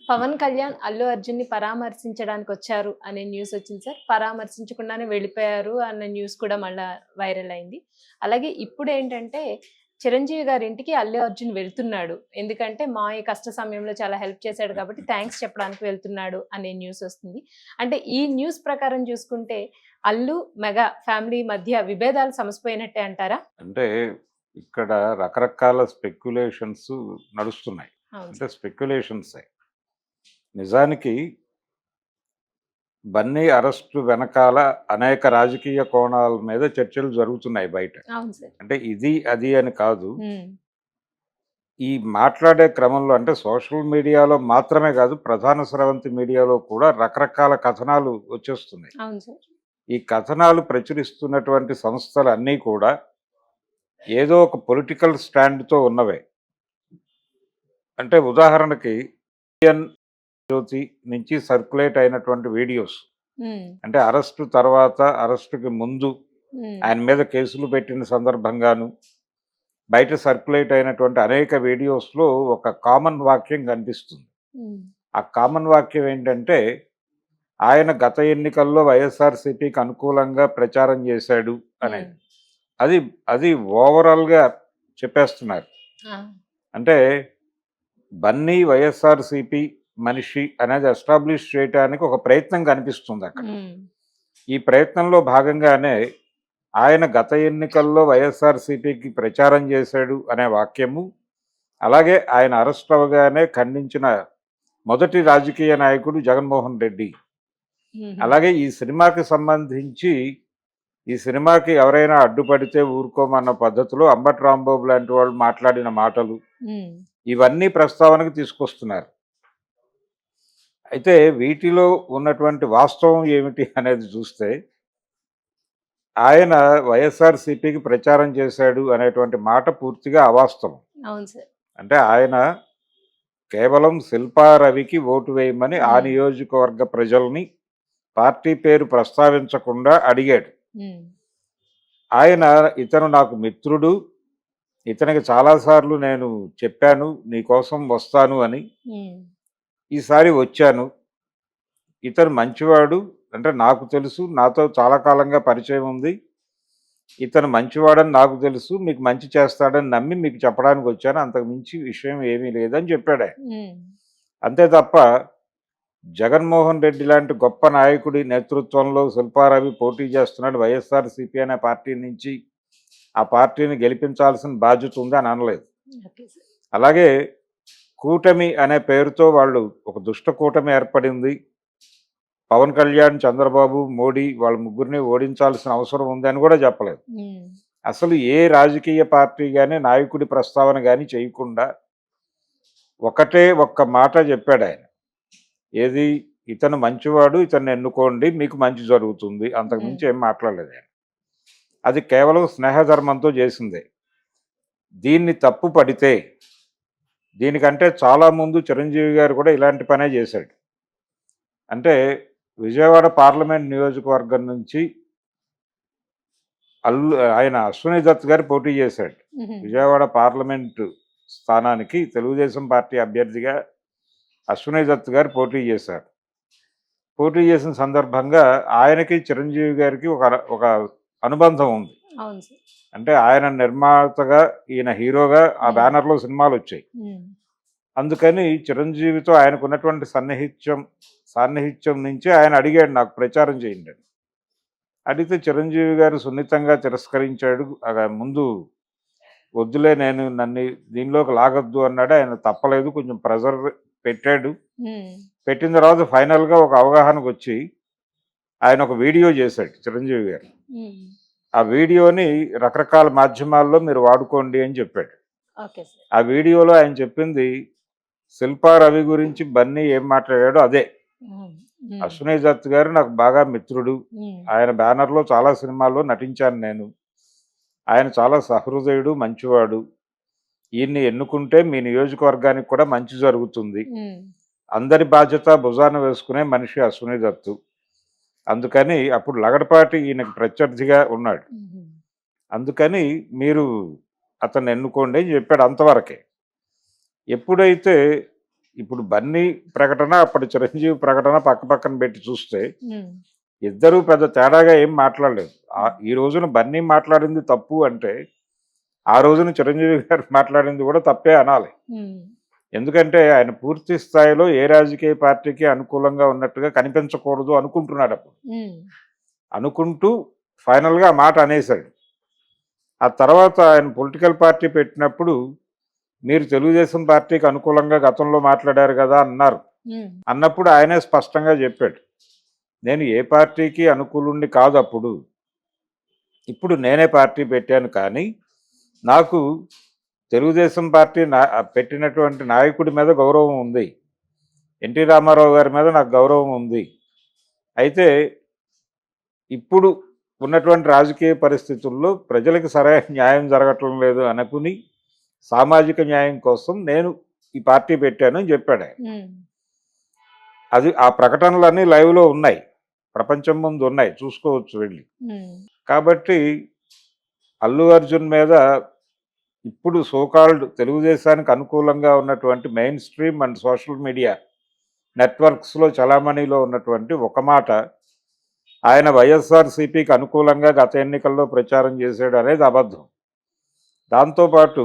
పవన్ కళ్యాణ్ అల్లు అర్జున్‌ని పరామర్శించడానికొచ్చారు అనే న్యూస్ వచ్చింది సార్. పరామర్శించకుండానే వెళ్ళిపోయారు అన్న న్యూస్ కూడా మళ్ళా వైరల్ అయింది. అలాగే ఇప్పుడేంటంటే చిరంజీవి గారింటికి అల్లు అర్జున్ వెళ్తున్నాడు. ఎందుకంటే మావయ్య కష్ట సమయంలో చాలా హెల్ప్ చేశాడు కాబట్టి థాంక్స్ చెప్పడానికి వెళ్తున్నాడు అనే న్యూస్ వస్తుంది. అంటే ఈ న్యూస్ ప్రకారం చూసుకుంటే అల్లు, మెగా ఫ్యామిలీ మధ్య విభేదాలు సమసిపోయినట్టే అంటారా? అంటే ఇక్కడ రకరకాల స్పెక్యులేషన్స్ నడుస్తున్నాయి. అవును అంటే సార్. స్పెక్యులేషన్సే. నిజానికి బన్నీ అరెస్టు వెనకాల అనేక రాజకీయ కోణాల మీద చర్చలు జరుగుతున్నాయి బయట. అవును సార్. అంటే ఇది, అది అని కాదు. హ్మ్. ఈ మాట్లాడే క్రమంలో అంటే సోషల్ మీడియాలో మాత్రమే కాదు, ప్రధాన స్రవంతి మీడియాలో కూడా రకరకాల కథనాలు వచ్చేస్తున్నాయి. అవును సార్. ఈ కథనాలు ప్రచురిస్తున్నటువంటి సంస్థలన్నీ కూడా ఏదో ఒక పొలిటికల్ స్టాండ్‌తో ఉన్నవే. అంటే ఉదాహరణకి ఇండియన్ జ్యోతి నుంచి సర్క్యులేట్ అయినటువంటి వీడియోస్. హ్మ్. అంటే అరెస్టు తర్వాత, అరెస్ట్‌కి ముందు హ్మ్. ఆయన మీద కేసులు పెట్టిన సందర్భంగాను, బయట సర్క్యులేట్ అయినటువంటి అనేక వీడియోస్‌లో ఒక కామన్ వాక్యం కనిపిస్తుంది. హ్మ్. ఆ కామన్ వాక్యం ఏంటంటే, ఆయన గత ఎన్నికల్లో వైఎస్ఆర్‌సీపీకి అనుకూలంగా ప్రచారం చేశాడు హ్మ్. అనేది. అది అది ఓవరాల్‌గా చెప్పేస్తున్నారు. ఆ! అంటే బన్నీ వైఎస్ఆర్‌సీపీ మనిషి అనేది ఎస్టాబ్లిష్ చేయటానికి ఒక ప్రయత్నం కనిపిస్తుందక్కడ. హ్మ్. ఈ ప్రయత్నంలో భాగంగానే ఆయన గత ఎన్నికల్లో వైఎస్ఆర్‌సీపీకి ప్రచారం చేశాడు అనే వాక్యము, అలాగే ఆయన అరెస్ట్ అవ్వగానే ఖండించిన మొదటి రాజకీయ నాయకుడు జగన్మోహన్ రెడ్డి. హుహు. అలాగే ఈ సినిమాకి సంబంధించి ఈ సినిమాకి ఎవరైనా అడ్డుపడితే ఊరుకోమన్న పద్ధతిలో అంబటి రాంబాబు లాంటి వాళ్ళు మాట్లాడిన మాటలు, హ్మ్. ఇవన్నీ ప్రస్తావనకు తీసుకొస్తున్నారు. అయితే వీటిలో ఉన్నటువంటి వాస్తవం ఏమిటి అనేది చూస్తే, ఆయన వైఎస్ఆర్‌సీపీకి ప్రచారం చేశాడు అనేటువంటి మాట పూర్తిగా అవాస్తవం. అవును సార్. అంటే ఆయన కేవలం శిల్పా రవికి ఓటు వేయమని ఆ హ్మ్. నియోజకవర్గ ప్రజల్ని పార్టీ పేరు ప్రస్తావించకుండా అడిగాడు. హ్మ్. ఆయన ఇతను నాకు మిత్రుడు. ఇతనికి చాలా సార్లు నేను చెప్పాను నీకోసం వస్తాను అని. హ్మ్. ఈసారి వచ్చాను. ఇతను మంచివాడు. అంటే నాకు తెలుసు. నాతో చాలా కాలంగా పరిచయం ఉంది. ఇతను మంచివాడని నాకు తెలుసు. మీకు మంచి చేస్తాడని నమ్మి మీకు చెప్పడానికొచ్చాను. అంతకు మించి విషయం ఏమీ లేదని చెప్పాడాయన. హ్మ్. అంతే తప్ప జగన్మోహన్ రెడ్డి లాంటి గొప్ప నాయకుడి నేతృత్వంలో శిల్పారవి పోటీ చేస్తున్నాడు వైఎస్ఆర్‌సీపీ అనే పార్టీ నుంచి. ఆ పార్టీని గెలిపించాల్సిన బాధ్యత ఉంది అని అనలేదు. Okay sir. అలాగే కూటమి అనే పేరుతో వాళ్ళు ఒక దుష్ట కూటమి ఏర్పడింది. పవన్ కళ్యాణ్, చంద్రబాబు, మోడీ వాళ్ళ ముగ్గురిని ఓడించాల్సిన అవసరం ఉందని కూడా చెప్పలేదు. హ్మ్. అసలు ఏ రాజకీయ పార్టీ గాని, నాయకుడి ప్రస్తావన గాని చేయకుండా ఒకటే ఒక్క మాట చెప్పాడాయన. ఏది? ఇతను మంచివాడు. ఇతన్ని ఎన్నుకోండి. మీకు మంచి జరుగుతుంది. అంతకు హ్మ్. మించి ఏం మాట్లాడలేదాయన. అది కేవలం స్నేహధర్మంతో చేసిందే. దీన్ని తప్పు పడితే దీనికంటే చాలా ముందు చిరంజీవి గారు కూడా ఇలాంటి పనే చేశాడు. అంటే విజయవాడ పార్లమెంట్ నియోజకవర్గం నుంచి ఆయన అశ్విని దత్ గారు పోటీ చేశాడు. హుహు. విజయవాడ పార్లమెంటు స్థానానికి తెలుగుదేశం పార్టీ అభ్యర్థిగా అశ్విని దత్ గారు పోటీ చేశారు. పోటీ చేసిన సందర్భంగా ఆయనకి, చిరంజీవి గారికి ఒక అనుబంధం ఉంది. అవును సార్. అంటే ఆయన నిర్మాతగా, ఈయన హీరోగా ఆ హ్మ్. బ్యానర్‌లో సినిమాలొచ్చాయి. హ్మ్. అందుకని చిరంజీవితో ఆయనకున్నటువంటి సాన్నిహిత్యం నుంచి ఆయన అడిగాడు నాకు ప్రచారం చేయండి అని. అడిగితే చిరంజీవి గారు సున్నితంగా తిరస్కరించాడు. ముందు వద్దులే నన్ను దీనిలోకి లాగొద్దు అన్నాడు. ఆయన తప్పలేదు. కొంచెం ప్రెషర్ పెట్టాడు. హ్మ్. పెట్టిన తర్వాత ఫైనల్‌గా ఒక అవగాహనకొచ్చి ఆయన ఒక వీడియో చేశాడు చిరంజీవి గారు. హ్మ్. ఆ వీడియోని రకరకాల మాధ్యమాల్లో మీరు వాడుకోండి అని చెప్పాడు. Okay sir. ఆ వీడియోలో ఆయన చెప్పింది శిల్పా రవి గురించి బన్నీ ఏం మాట్లాడాడో అదే. హ్మ్. హ్మ్. అశ్విని దత్ గారు నాకు బాగా మిత్రుడు. హ్మ్. ఆయన బ్యానర్‌లో చాలా సినిమాల్లో నటించాను నేను. ఆయన చాలా సహృదయుడు, మంచివాడు. ఈయన్ని ఎన్నుకుంటే మీ నియోజకవర్గానికి కూడా మంచి జరుగుతుంది. హ్మ్. అందరి బాధ్యత భుజాన వేసుకునే మనిషి అశ్విని దత్తు. అందుకని అప్పుడు లగడపాటి ఈయనకి ప్రత్యర్థిగా ఉన్నాడు. హుహు. అందుకని మీరు అతన్ని ఎన్నుకోండి అని చెప్పాడు అంతవరకే. ఎప్పుడైతే ఇప్పుడు బన్నీ ప్రకటన అప్పటి చిరంజీవి ప్రకటన పక్క పక్కన పెట్టి చూస్తే ఉమ్, ఇద్దరూ పెద్ద తేడాగా ఏం మాట్లాడలేదు. ఈ రోజున బన్నీ మాట్లాడింది తప్పు అంటే ఆ రోజున చిరంజీవి గారు మాట్లాడింది కూడా తప్పే అనాలి. ఉమ్, ఎందుకంటే ఆయన పూర్తి స్థాయిలో ఏ రాజకీయ పార్టీకి అనుకూలంగా ఉన్నట్టుగా కనిపించకూడదు అనుకుంటున్నాడు అప్పుడు. ఉమ్, అనుకుంటూ ఫైనల్గా ఆ మాట అనేశాడు. ఆ తర్వాత ఆయన పొలిటికల్ పార్టీ పెట్టినప్పుడు మీరు తెలుగుదేశం పార్టీకి అనుకూలంగా గతంలో మాట్లాడారు కదా అన్నారు. ఉమ్, అన్నప్పుడు ఆయనే స్పష్టంగా చెప్పాడు, నేను ఏ పార్టీకి అనుకూలుణ్ణి కాదు అప్పుడు, ఇప్పుడు నేనే పార్టీ పెట్టాను, కానీ నాకు తెలుగుదేశం పార్టీ పెట్టినటువంటి నాయకుడి మీద గౌరవం ఉంది, ఎన్టీ రామారావు గారి మీద నాకు గౌరవం ఉంది. అయితే ఇప్పుడు ఉన్నటువంటి రాజకీయ పరిస్థితుల్లో ప్రజలకు సరైన న్యాయం జరగటం లేదు అనుకుని సామాజిక న్యాయం కోసం నేను ఈ పార్టీ పెట్టాను అని చెప్పాడు ఆయన. ఉమ్, అది ఆ ప్రకటనలన్నీ లైవ్లో ఉన్నాయి, ప్రపంచం ముందు ఉన్నాయి, చూసుకోవచ్చు వెళ్ళి. ఉమ్, కాబట్టి అల్లు అర్జున్ మీద ఇప్పుడు సోకాల్డ్ తెలుగుదేశానికి అనుకూలంగా ఉన్నటువంటి mainstream and social media నెట్వర్క్స్లో చలామణిలో ఉన్నటువంటి ఒక మాట, ఆయన వైఎస్ఆర్సీపీకి అనుకూలంగా గత ఎన్నికల్లో ప్రచారం చేశాడు అనేది అబద్ధం. దాంతోపాటు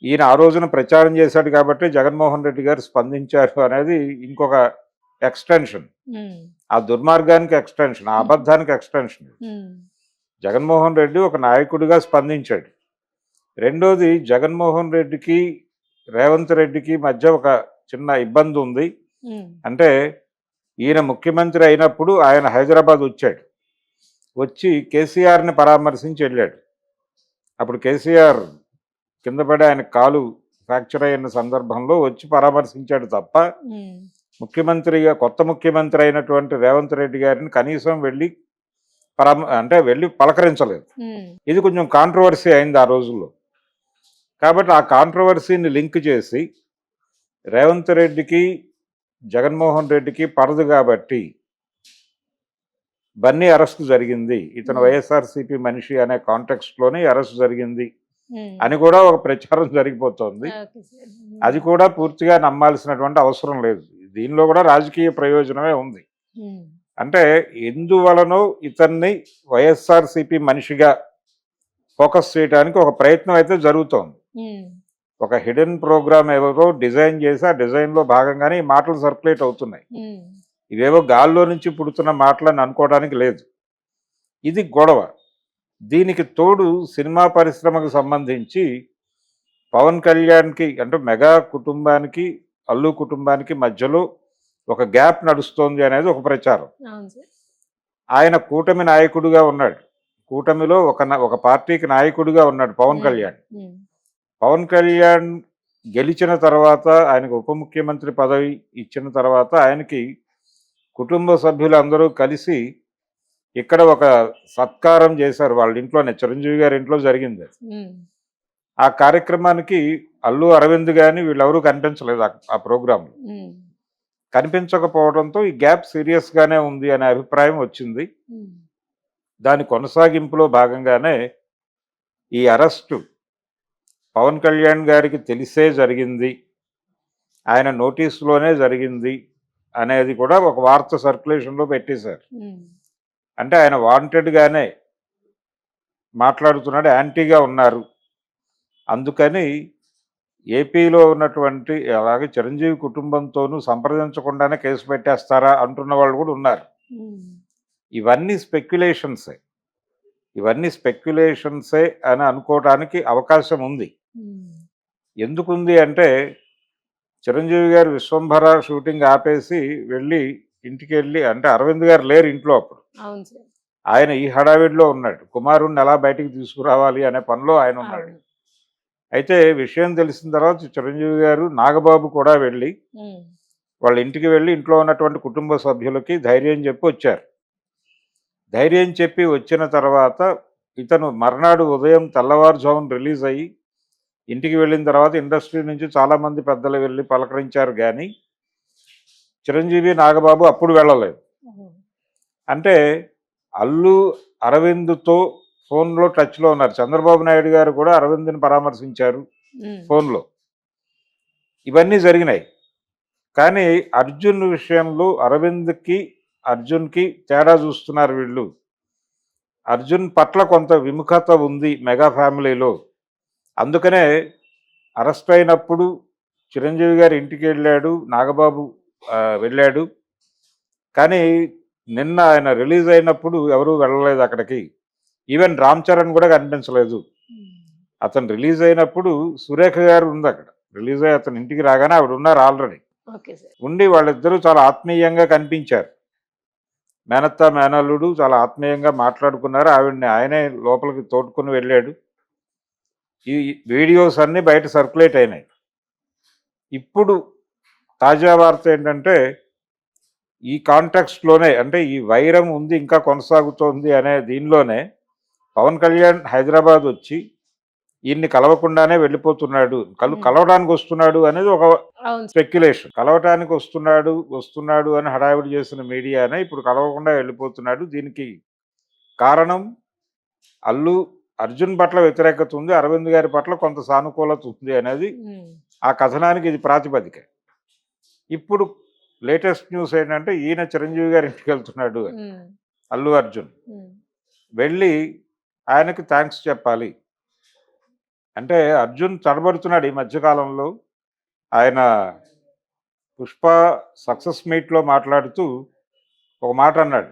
ఈయన ఆ రోజున ప్రచారం చేశాడు కాబట్టి జగన్మోహన్ రెడ్డి గారు స్పందించారు అనేది ఇంకొక ఎక్స్టెన్షన్, ఉమ్, ఆ దుర్మార్గానికి ఎక్స్టెన్షన్, ఆ అబద్ధానికి ఎక్స్టెన్షన్. ఉమ్, జగన్మోహన్ రెడ్డి ఒక నాయకుడిగా స్పందించాడు. రెండోది, జగన్మోహన్ రెడ్డికి రేవంత్ రెడ్డికి మధ్య ఒక చిన్న ఇబ్బంది ఉంది. ఉమ్, అంటే ఈయన ముఖ్యమంత్రి అయినప్పుడు ఆయన హైదరాబాద్ వచ్చాడు, వచ్చి కేసీఆర్ని పరామర్శించి వెళ్ళాడు. అప్పుడు కేసీఆర్ కింద పడి ఆయన కాలు ఫ్రాక్చర్ అయిన సందర్భంలో వచ్చి పరామర్శించాడు తప్ప ఉమ్, ముఖ్యమంత్రిగా కొత్త ముఖ్యమంత్రి అయినటువంటి రేవంత్ రెడ్డి గారిని కనీసం వెళ్ళి అంటే వెళ్ళి పలకరించలేదు. ఉమ్, ఇది కొంచెం కాంట్రవర్సీ అయింది ఆ రోజుల్లో. కాబట్టి ఆ కాంట్రవర్సీని లింక్ చేసి రేవంత్ రెడ్డికి జగన్మోహన్ రెడ్డికి పడదు కాబట్టి బన్నీ అరెస్ట్ జరిగింది, ఇతను వైఎస్ఆర్సీపీ మనిషి అనే కాంటెక్స్ట్లోనే అరెస్ట్ జరిగింది ఉమ్, అని కూడా ఒక ప్రచారం జరిగిపోతుంది. Okay sir. అది కూడా పూర్తిగా నమ్మాల్సినటువంటి అవసరం లేదు. దీనిలో కూడా రాజకీయ ప్రయోజనమే ఉంది. ఉమ్, అంటే ఎందువలనో ఇతన్ని వైఎస్ఆర్సీపీ మనిషిగా ఫోకస్ చేయడానికి ఒక ప్రయత్నం అయితే జరుగుతోంది. ఉమ్, ఒక హిడెన్ ప్రోగ్రామ్ ఎవరో డిజైన్ చేసి ఆ డిజైన్లో భాగంగానే ఈ మాటలు సర్క్యులేట్ అవుతున్నాయి. ఉమ్, ఇవేవో గాల్లో నుంచి పుడుతున్న మాటలని అనుకోవడానికి లేదు. ఇది గొడవ. దీనికి తోడు సినిమా పరిశ్రమకు సంబంధించి పవన్ కళ్యాణ్కి అంటే మెగా కుటుంబానికి అల్లు కుటుంబానికి మధ్యలో ఒక గ్యాప్ నడుస్తోంది అనేది ఒక ప్రచారం. అవును సార్. ఆయన కూటమి నాయకుడిగా ఉన్నాడు, కూటమిలో ఒక పార్టీకి నాయకుడిగా ఉన్నాడు పవన్ కళ్యాణ్. ఉమ్, పవన్ కళ్యాణ్ గెలిచిన తర్వాత ఆయనకు ఉప ముఖ్యమంత్రి పదవి ఇచ్చిన తర్వాత ఆయనకి కుటుంబ సభ్యులందరూ కలిసి ఇక్కడ ఒక సత్కారం చేశారు వాళ్ళ ఇంట్లోనే, చిరంజీవి గారి ఇంట్లో జరిగింది. ఉమ్, ఆ కార్యక్రమానికి అల్లు అరవింద్ కానీ వీళ్ళెవరూ కనిపించలేదు ఆ ప్రోగ్రాంలో. ఉమ్, కనిపించకపోవడంతో ఈ గ్యాప్ సీరియస్గానే ఉంది అనే అభిప్రాయం వచ్చింది. ఉమ్, దాని కొనసాగింపులో భాగంగానే ఈ అరెస్టు పవన్ కళ్యాణ్ గారికి తెలిసే జరిగింది, ఆయన నోటీసులోనే జరిగింది అనేది కూడా ఒక వార్త సర్క్యులేషన్లో పెట్టేశారు. ఉమ్, అంటే ఆయన వాంటెడ్గానే మాట్లాడుతున్నాడు, యాంటీగా ఉన్నారు. అందుకని ఏపీలో ఉన్నటువంటి అలాగే చిరంజీవి కుటుంబంతోనూ సంప్రదించకుండానే కేసు పెట్టేస్తారా అంటున్న వాళ్ళు కూడా ఉన్నారు. ఉమ్, ఇవన్నీ స్పెక్యులేషన్సే అని అనుకోవడానికి అవకాశం ఉంది. ఉమ్, ఎందుకుంది అంటే చిరంజీవి గారు విశ్వంభర షూటింగ్ ఆపేసి వెళ్ళి ఇంటికి వెళ్ళి, అంటే అరవింద్ గారు లేరు ఇంట్లో అప్పుడు, అవును సార్. ఆయన ఈ హడావిడిలో ఉన్నాడు, కుమారుణ్ణి ఎలా బయటికి తీసుకురావాలి అనే పనిలో ఆయన ఉన్నాడు. అవును. అయితే విషయం తెలిసిన తర్వాత చిరంజీవి గారు నాగబాబు కూడా వెళ్ళి ఉమ్, వాళ్ళ ఇంటికి వెళ్ళి ఇంట్లో ఉన్నటువంటి కుటుంబ సభ్యులకి ధైర్యం చెప్పి వచ్చారు. ధైర్యం చెప్పి వచ్చిన తర్వాత ఇతను మర్నాడు ఉదయం తెల్లవారుజామున రిలీజ్ అయ్యి ఇంటికి వెళ్ళిన తర్వాత ఇండస్ట్రీ నుంచి చాలామంది పెద్దలు వెళ్ళి పలకరించారు, కానీ చిరంజీవి నాగబాబు అప్పుడు వెళ్ళలేదు. ఉమ్, అంటే అల్లు అరవింద్తో ఫోన్లో టచ్లో ఉన్నారు. చంద్రబాబు నాయుడు గారు కూడా అరవింద్ని పరామర్శించారు ఉమ్, ఫోన్లో. ఇవన్నీ జరిగినాయి. కానీ అర్జున్ విషయంలో అరవింద్కి అర్జున్కి తేడా చూస్తున్నారు వీళ్ళు. అర్జున్ పట్ల కొంత విముఖత ఉంది మెగా ఫ్యామిలీలో. అందుకనే అరెస్ట్ అయినప్పుడు చిరంజీవి గారి ఇంటికి వెళ్ళాడు, నాగబాబు వెళ్ళాడు. కానీ నిన్న ఆయన రిలీజ్ అయినప్పుడు ఎవరూ వెళ్ళలేదు అక్కడికి. ఈవెన్ రామ్ చరణ్ కూడా కనిపించలేదు. అతను రిలీజ్ అయినప్పుడు సురేఖ గారు ఉంది అక్కడ. రిలీజ్ అయ్యి అతను ఇంటికి రాగానే ఆవిడ ఉన్నారు ఆల్రెడీ. Okay sir. ఉండి వాళ్ళిద్దరూ చాలా ఆత్మీయంగా కనిపించారు. మేనత్త మేనల్లుడు చాలా ఆత్మీయంగా మాట్లాడుకున్నారు. ఆవిడని ఆయనే లోపలికి తోడుకొని వెళ్ళాడు. ఈ వీడియోస్ అన్నీ బయట సర్క్యులేట్ అయినాయి. ఇప్పుడు తాజా వార్త ఏంటంటే ఈ కాంటెక్స్ట్లోనే, అంటే ఈ వైరం ఉంది ఇంకా కొనసాగుతోంది అనే దీనిలోనే పవన్ కళ్యాణ్ హైదరాబాద్ వచ్చి ఈయన్ని కలవకుండానే వెళ్ళిపోతున్నాడు, కలవడానికి వస్తున్నాడు అనేది ఒక అవును సార్. స్పెక్యులేషన్. కలవటానికి వస్తున్నాడు అని హడావిడి చేసిన మీడియానే ఇప్పుడు కలవకుండా వెళ్ళిపోతున్నాడు. దీనికి కారణం అర్జున్ పట్ల వ్యతిరేకత ఉంది, అరవింద్ గారి పట్ల కొంత సానుకూలత ఉంది అనేది ఆ కథనానికి ఇది ప్రాతిపదిక. ఇప్పుడు లేటెస్ట్ న్యూస్ ఏంటంటే ఈయన చిరంజీవి గారి ఇంటికి వెళ్తున్నాడు అని. అల్లు అర్జున్ వెళ్ళి ఆయనకి థ్యాంక్స్ చెప్పాలి అంటే అర్జున్ తడబడుతున్నాడు ఈ మధ్యకాలంలో. ఆయన పుష్ప సక్సెస్ మీట్లో మాట్లాడుతూ ఒక మాట అన్నాడు.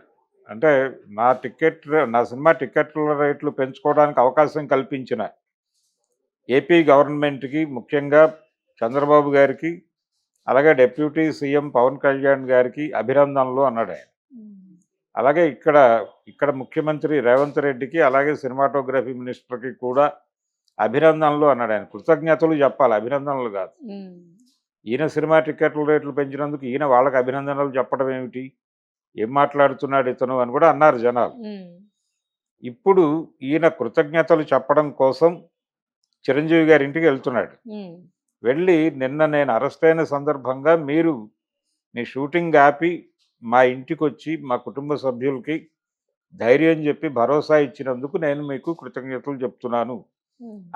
అంటే నా సినిమా టికెట్ల రేట్లు పెంచుకోవడానికి అవకాశం కల్పించిన ఏపీ గవర్నమెంట్కి, ముఖ్యంగా చంద్రబాబు గారికి, అలాగే డిప్యూటీ సీఎం పవన్ కళ్యాణ్ గారికి అభినందనలు అన్నాడు ఆయన. అలాగే ఇక్కడ ముఖ్యమంత్రి రేవంత్ రెడ్డికి, అలాగే సినిమాటోగ్రఫీ మినిస్టర్కి కూడా అభినందనలు అన్నాడు ఆయన. కృతజ్ఞతలు చెప్పాలి, అభినందనలు కాదు. ఈయన సినిమా టికెట్ల రేట్లు పెంచినందుకు ఈయన వాళ్ళకి అభినందనలు చెప్పడం ఏమిటి, ఏం మాట్లాడుతున్నాడు ఇతను అని కూడా అన్నారు జనాలు. ఇప్పుడు ఈయన కృతజ్ఞతలు చెప్పడం కోసం చిరంజీవి గారి ఇంటికి వెళ్తున్నాడు. వెళ్ళి నిన్న నేను అరెస్ట్ అయిన సందర్భంగా మీరు మీ షూటింగ్ ఆపి మా ఇంటికి వచ్చి మా కుటుంబ సభ్యులకి ధైర్యం చెప్పి భరోసా ఇచ్చినందుకు నేను మీకు కృతజ్ఞతలు చెప్తున్నాను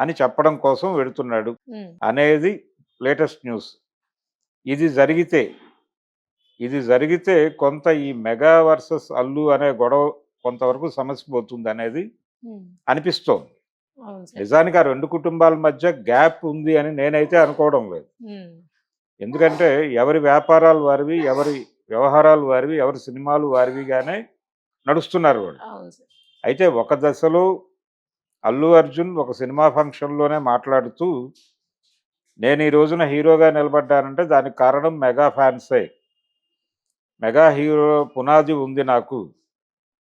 అని చెప్పడం కోసం వెళుతున్నాడు అనేది లేటెస్ట్ న్యూస్. ఇది జరిగితే కొంత ఈ మెగా వర్సెస్ అల్లు అనే గొడవ కొంతవరకు సమస్య పోతుంది అనేది అనిపిస్తోంది. నిజానికి ఆ రెండు కుటుంబాల మధ్య గ్యాప్ ఉంది అని నేనైతే అనుకోవడం లేదు. ఎందుకంటే ఎవరి వ్యాపారాలు వారివి, ఎవరి వ్యవహారాలు వారివి, ఎవరి సినిమాలు వారివిగానే నడుస్తున్నారు వాళ్ళు. అయితే ఒక దశలో అల్లు అర్జున్ ఒక సినిమా ఫంక్షన్లోనే మాట్లాడుతూ నేను ఈ రోజున హీరోగా నిలబడ్డానంటే దానికి కారణం మెగా ఫ్యాన్సే, మెగా హీరో పునాది ఉంది నాకు,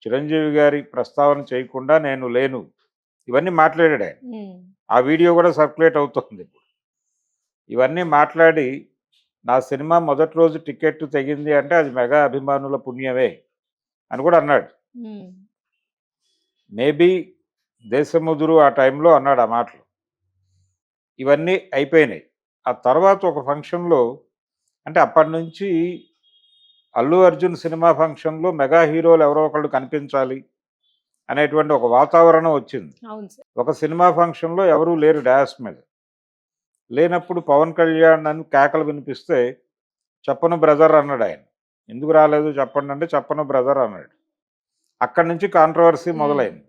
చిరంజీవి గారి ప్రస్తావన చేయకుండా నేను లేను, ఇవన్నీ మాట్లాడాడు ఆయన. ఆ వీడియో కూడా సర్క్యులేట్ అవుతుంది ఇప్పుడు. ఇవన్నీ మాట్లాడి నా సినిమా మొదటి రోజు టికెట్ తెగింది అంటే అది మెగా అభిమానుల పుణ్యమే అని కూడా అన్నాడు. మేబీ దేశముదురు ఆ టైంలో అన్నాడు ఆ మాటలు. ఇవన్నీ అయిపోయినాయి. ఆ తర్వాత ఒక ఫంక్షన్లో, అంటే అప్పటి నుంచి అల్లు అర్జున్ సినిమా ఫంక్షన్లో మెగా హీరోలు ఎవరో ఒకళ్ళు కనిపించాలి అనేటువంటి ఒక వాతావరణం వచ్చింది. ఒక సినిమా ఫంక్షన్లో ఎవరూ లేరు డాస్ మీద. లేనప్పుడు పవన్ కళ్యాణ్ అని కేకలు వినిపిస్తే చెప్పను బ్రదర్ అన్నాడు ఆయన. ఎందుకు రాలేదు చెప్పండి అంటే చెప్పను బ్రదర్ అన్నాడు. అక్కడి నుంచి కాంట్రవర్సీ మొదలైంది.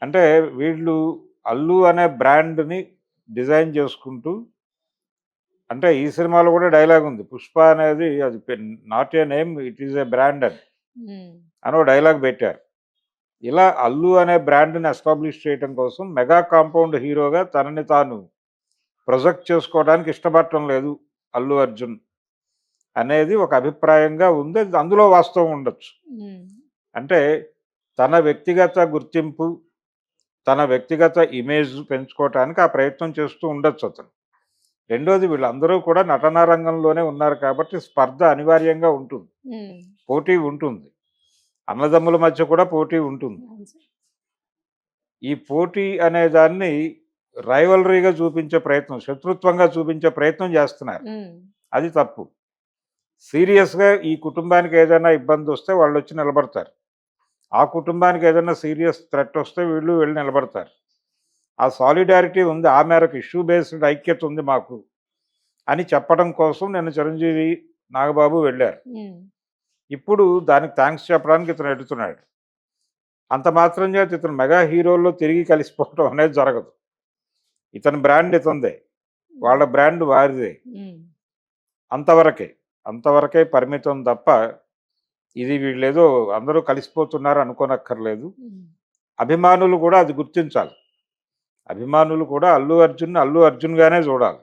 అంటే వీళ్ళు అల్లు అనే బ్రాండ్ని డిజైన్ చేసుకుంటూ, అంటే ఈ సినిమాలో కూడా డైలాగ్ ఉంది, పుష్ప అనేది అది not a name it is a brand అని ఒక డైలాగ్ పెట్టారు. ఇలా అల్లు అనే బ్రాండ్ని ఎస్టాబ్లిష్ చేయడం కోసం మెగా కాంపౌండ్ హీరోగా తనని తాను ప్రొజెక్ట్ చేసుకోవడానికి ఇష్టపడటం లేదు అల్లు అర్జున్ అనేది ఒక అభిప్రాయంగా ఉంది. అందులో వాస్తవం ఉండొచ్చు. అంటే తన వ్యక్తిగత గుర్తింపు, తన వ్యక్తిగత ఇమేజ్ పెంచుకోవటానికి ఆ ప్రయత్నం చేస్తూ ఉండొచ్చు అతను. రెండోది, వీళ్ళందరూ కూడా నటనా రంగంలోనే ఉన్నారు కాబట్టి స్పర్ధ అనివార్యంగా ఉంటుంది, పోటీ ఉంటుంది, అన్నదమ్ముల మధ్య కూడా పోటీ ఉంటుంది. ఈ పోటీ అనే దాన్ని రైవలరీగా చూపించే ప్రయత్నం, శత్రుత్వంగా చూపించే ప్రయత్నం చేస్తున్నారు. అది తప్పు. సీరియస్గా ఈ కుటుంబానికి ఏదైనా ఇబ్బంది వస్తే వాళ్ళు వచ్చి నిలబడతారు, ఆ కుటుంబానికి ఏదైనా సీరియస్ థ్రెట్ వస్తే వీళ్ళు వెళ్ళి నిలబడతారు. ఆ సాలిడారిటీ ఉంది, ఆ మేరకు ఇష్యూ బేస్డ్ ఐక్యత ఉంది మాకు అని చెప్పడం కోసం నిన్న చిరంజీవి నాగబాబు వెళ్ళారు. ఉమ్, ఇప్పుడు దానికి థ్యాంక్స్ చెప్పడానికి ఇతను ఎడుతున్నాడు. అంత మాత్రం చేత ఇతను మెగా హీరోల్లో తిరిగి కలిసిపోవడం అనేది జరగదు. ఇతని బ్రాండ్ ఇతందే, వాళ్ళ బ్రాండ్ వారిదే. ఉమ్, అంతవరకే అంతవరకే పరిమితం తప్ప ఇది వీళ్ళేదో అందరూ కలిసిపోతున్నారు అనుకోనక్కర్లేదు. ఉమ్. అభిమానులు కూడా అది గుర్తించాలి. అభిమానులు కూడా అల్లు అర్జున్ గానే చూడాలి.